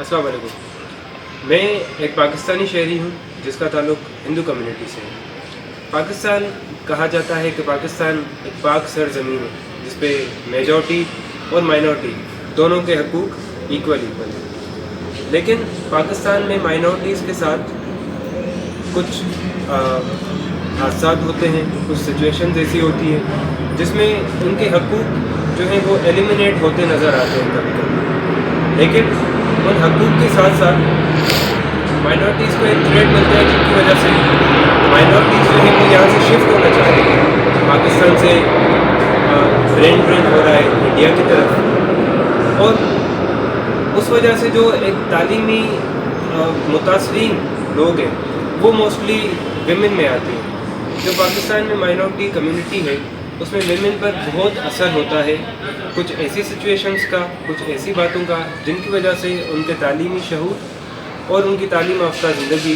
अस्सलाम वालेकुम। मैं एक पाकिस्तानी शहरी हूँ जिसका ताल्लुक़ हिंदू कम्युनिटी से है। पाकिस्तान कहा जाता है कि पाकिस्तान एक पाक सरज़मीन है जिस पे मेजॉरिटी और माइनॉरिटी दोनों के हकूक़ इक्वल हैं। लेकिन पाकिस्तान में माइनॉरिटीज़ के साथ कुछ हादसात होते हैं, कुछ सिचुएशंस ऐसी होती हैं जिसमें उनके हकूक़ जो हैं वो एलिमिनेट होते नज़र आते हैं कभी कभी। लेकिन उन हकूक़ के साथ साथ माइनॉरिटीज़ को एक थ्रेट मिलता है जिनकी वजह से माइनॉरिटीज़ जो है वो यहाँ से शिफ्ट होना चाह रही है। पाकिस्तान से ब्रेन ड्रेन हो रहा है इंडिया की तरफ, और उस वजह से जो एक तालीमी मुतासरीन लोग हैं वो मोस्टली विमेन में आते हैं। जो पाकिस्तान में माइनॉरिटी कम्युनिटी है उसमें विमेन पर बहुत असर होता है, कुछ ऐसी सिचुएशंस का, कुछ ऐसी बातों का जिनकी वजह से उनके तालीमी शऊर और उनकी तालीम याफ्ता ज़िंदगी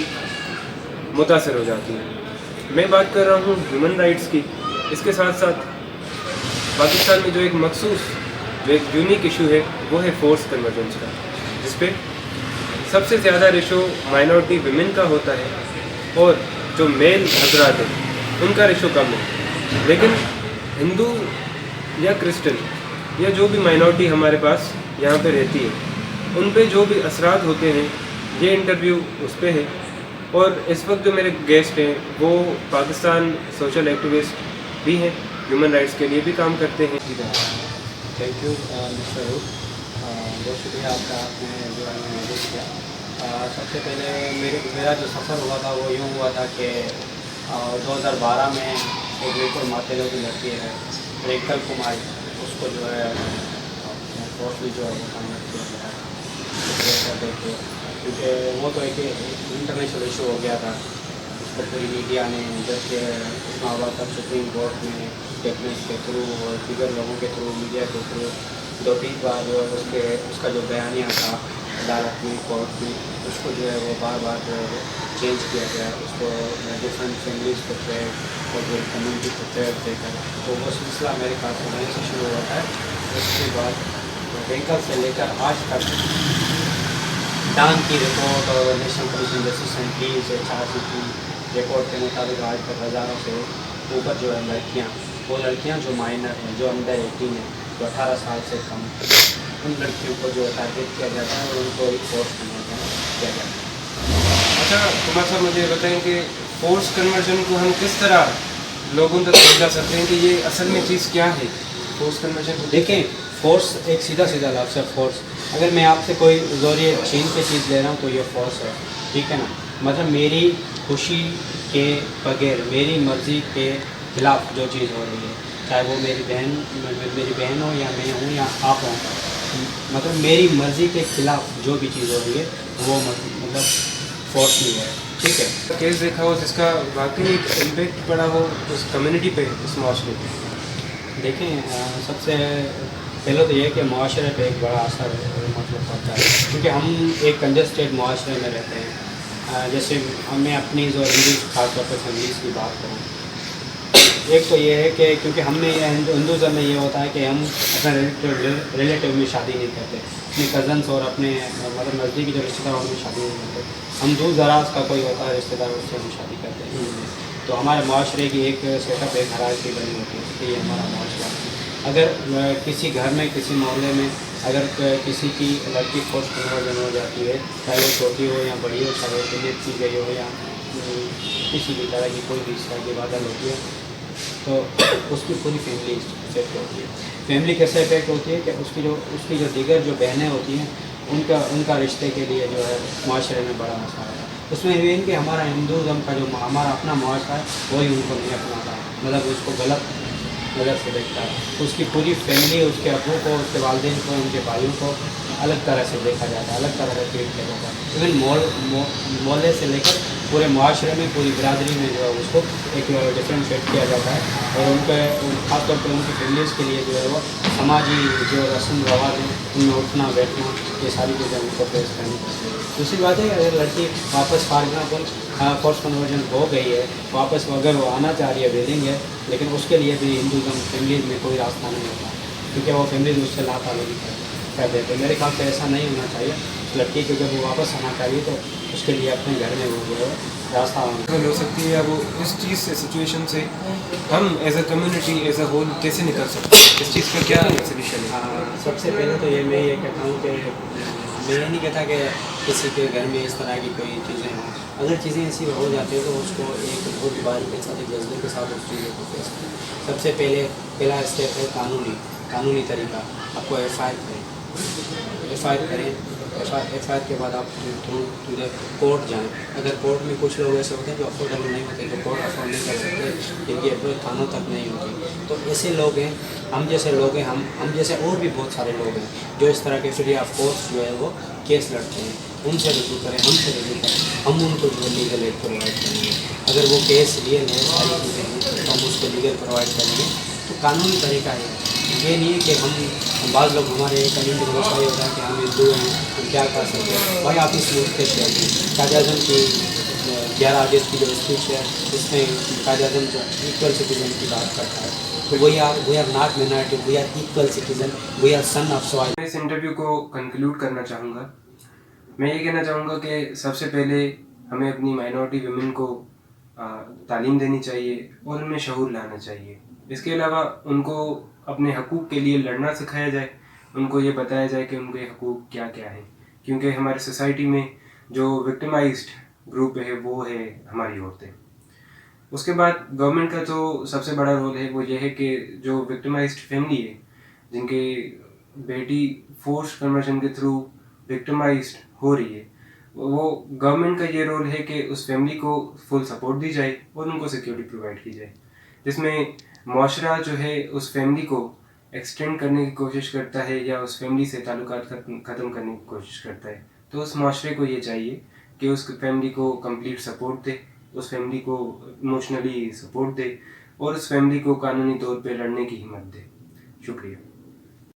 मुतासर हो जाती है। मैं बात कर रहा हूँ ह्यूमन राइट्स की। इसके साथ साथ पाकिस्तान में जो एक मखसूस, जो एक यूनिक इशू है वो है फोर्स कन्वर्जेंस का, जिस पे सबसे ज़्यादा रेशो माइनॉरिटी विमेन का होता है और जो मेल हजरात हैं उनका रेशो कम है। लेकिन हिंदू या क्रिश्चियन या जो भी माइनॉरिटी हमारे पास यहाँ पे रहती है उन पे जो भी असरात होते हैं, ये इंटरव्यू उस पे है। और इस वक्त जो मेरे गेस्ट हैं वो पाकिस्तान सोशल एक्टिविस्ट भी हैं, ह्यूमन राइट्स के लिए भी काम करते हैं। थैंक यू मिस्टर रूप, बहुत शुक्रिया आपका, आपने जो है मैनेज किया। सबसे पहले मेरा जो सफ़र हुआ था वो यूँ हुआ था कि 2012 में एक बिल्कुल मातेलो की लड़की है रेखल कुमारी, उसको जो है फोर्सली जो है वो कन्वर्ट किया गया देखिए, क्योंकि वो तो एक इंटरनेशनल इशू हो गया था। उसको पूरी मीडिया ने, जबकि इस्लामाबाद तक सुप्रीम कोर्ट में टेक्निक्स के थ्रू और दीगर लोगों के थ्रू, मीडिया के थ्रू 2-3 बार जो है उसका जो बयानिया था अदालत में, कोर्ट में, उसको जो है वो बार बार जो है चेंज किया गया। उसको डिफरेंट फैमिलीज़ को थ्रेट और जो कम्युनिटी को थ्रेट देकर, तो वो सिलसिला मेरे पास वहीं से शुरू होता है। उसके बाद बैंकल से लेकर आज तक डान की रिपोर्ट और national commission justice and peace HRC की रिपोर्ट के मुताबिक आज तक हज़ारों से ऊपर जो है लड़कियाँ जो माइनर हैं, जो अंडर 18 हैं, जो 18 साल से कम, उन लड़कियों को जो टारगेट किया जाता है और उनको एक फोर्स कन्वर्जन किया जाता है। अच्छा कुमार साहब, मुझे बताएं कि फोर्स कन्वर्जन को हम किस तरह लोगों तक पहुँचा सकते हैं कि ये असल में चीज़ क्या है फोर्स कन्वर्जन को? देखें, फोर्स एक सीधा लफ्ज़ है फोर्स। अगर मैं आपसे कोई ज़ोरिए छीन के चीज़ ले रहा हूँ तो ये फोर्स है, ठीक है ना। मतलब मेरी खुशी के बगैर, मेरी मर्ज़ी के खिलाफ जो चीज़ हो रही है, चाहे वो मेरी बहन हो या मैं हूँ या आप हों, मतलब मेरी मर्ज़ी के ख़िलाफ़ जो भी चीज़ हो रही है वो मतलब फोर्स नहीं है, ठीक है। केस देखा हो जिसका वाकई एक इम्पेक्ट पड़ा हो उस कम्युनिटी पे, उस माशरे पे? देखें, सबसे पहले तो ये कि मुआशरे पे एक बड़ा असर मतलब पड़ता है, क्योंकि हम एक कंजस्टेड मुआशरे में रहते हैं। जैसे मैं अपनी जो खासतौर पर फैमिलीज़ की बात करूँ, एक तो ये है कि क्योंकि हमने हिंदुज़म में ये होता है कि हम अपने रिलेटिव में शादी नहीं करते, अपने कज़न्स और अपने मतलब नज़दीकी जो रिश्तेदार उनमें शादी नहीं करते। हम दूर दराज का कोई होता है रिश्तेदार, उससे हम शादी करते हैं। तो हमारे माशरे की एक सेटअप, एक हरारकी बनी होती है कि ये हमारा माशरा। अगर किसी घर में, किसी मोहल्ले में अगर किसी की लड़की फोर्स कन्वर्जन हो जाती है, चाहे वो छोटी हो या बड़ी हो, चाहे वो किडनैप की गई हो या किसी भी तरह की कोई भी इस तरह की बात होती है, तो उसकी पूरी फैमिली इफेक्ट होती है। फैमिली कैसे इफेक्ट होती है कि उसकी जो दीगर जो बहनें होती हैं उनका रिश्ते के लिए जो है माशरे में बड़ा मसला है। उसमें ये है कि हमारा हिंदुज़म का जो हमारा अपना माशरा है वही उनको नहीं अपनाता, मतलब उसको गलत नज़र से देखता है। उसकी पूरी फैमिली, उसके अबू को, उसके वालिदैन को, उनके भाइयों को अलग तरह से देखा जाता है, अलग तरह से ट्रीट किया जाता है। इवन मोहल्ले से लेकर पूरे माशरे में, पूरी बिरादरी में जो है उसको एक डिफ्रेंशिएट किया जाता है। और उनके खासतौर पर उनकी फैमिलीज़ के लिए जो है वो समाजी जो रस्म रवाज हैं उनमें उठना बैठना, ये सारी चीज़ें उनको फेस करनी पड़ती है। दूसरी बात है, अगर लड़की वापस फारगना फोर्स कन्वर्जन हो गई है, वापस अगर वो आना चाह रही है, विलिंग है, लेकिन उसके लिए भी हिंदुज़म फैमिलीज़ में कोई रास्ता नहीं होता, क्योंकि वो फैमिलीज़ उससे ला ताल्लुकी करती है। کر دیتے ہیں. میرے خیال سے ایسا نہیں ہونا چاہیے. لڑکی کو جب وہ واپس آنا چاہیے تو اس کے لیے اپنے گھر میں وہ جو ہے راستہ ہو سکتی ہے. وہ اس چیز سے سچویشن سے ہم as a community as a whole کیسے نکل سکتے ہیں؟ اس چیز کا کیا سلیوشن ہے؟ سب سے پہلے تو میں یہ کہتا ہوں کہ میں یہ نہیں کہتا کہ کسی کے گھر میں اس طرح کی کوئی چیزیں ہوں. اگر چیزیں ایسی ہو جاتی ہیں تو اس کو ایک بہت باریک کے ساتھ جذبے کے ساتھ اس چیزوں کو فیس کریں. سب سے پہلا اسٹیپ ہے قانونی طریقہ. آپ کو ایف آئی آر کریں. ایف آئی آر کے بعد آپ کورٹ جائیں. اگر کورٹ میں کچھ لوگ ایسے ہوتے ہیں جو افورڈیبل نہیں ہوتے, جو کورٹ افورڈ نہیں کر سکتے, جن کی اپروچ تھانوں تک نہیں ہوتی, تو ایسے لوگ ہیں, ہم جیسے لوگ ہیں, ہم جیسے اور بھی بہت سارے لوگ ہیں جو اس طرح کے فری آف کورس جو ہے وہ کیس لڑتے ہیں. ان سے رجوع کریں, ہم سے رجوع کریں, ہم ان کو جو لیگل ایڈ پرووائڈ کریں گے. اگر وہ کیس ریئل ہے, ساری چیزیں ہیں, تو ہم اس کو لیگل پرووائڈ کریں گے. تو قانونی طریقہ ہے. یہ نہیں ہے کہ ہم بعض لوگ ہمارے کمیونٹی میں بہت یہ ہوتا ہے کہ ہم ہندو ہیں, ہم کیا کر سکتے ہیں. بھائی آپ اس ملک کے شہری ہیں. قائد اعظم کی 11 اگست کی جو اسپیچ ہے اس میں قائد اعظم جو ایکول سٹیزن کی بات کرتا ہے, تو we are not minority, we are equal citizen, we are son of soil. میں اس انٹرویو کو کنکلوڈ کرنا چاہوں گا. میں یہ کہنا چاہوں گا کہ سب سے پہلے ہمیں اپنی مائنورٹی ویمن کو تعلیم دینی چاہیے اور ان میں شعور لانا چاہیے. اس کے علاوہ ان کو اپنے حقوق کے لیے لڑنا سکھایا جائے. ان کو یہ بتایا جائے کہ ان کے حقوق کیا کیا ہیں, کیونکہ ہمارے سوسائٹی میں جو وکٹمائزڈ گروپ ہے وہ ہے ہماری عورتیں. اس کے بعد گورنمنٹ کا جو سب سے بڑا رول ہے وہ یہ ہے کہ جو وکٹمائزڈ فیملی ہے, جن کے بیٹی فورس کنورژن کے تھرو وکٹمائزڈ ہو رہی ہے, وہ گورنمنٹ کا یہ رول ہے کہ اس فیملی کو فل سپورٹ دی جائے اور ان کو سیکیورٹی پرووائڈ کی جائے, جس میں معاشرہ جو ہے اس فیملی کو ایکسٹینڈ کرنے کی کوشش کرتا ہے یا اس فیملی سے تعلقات ختم کرنے کی کوشش کرتا ہے. تو اس معاشرے کو یہ چاہیے کہ اس فیملی کو کمپلیٹ سپورٹ دے, اس فیملی کو ایموشنلی سپورٹ دے اور اس فیملی کو قانونی طور پہ لڑنے کی ہمت دے. شکریہ.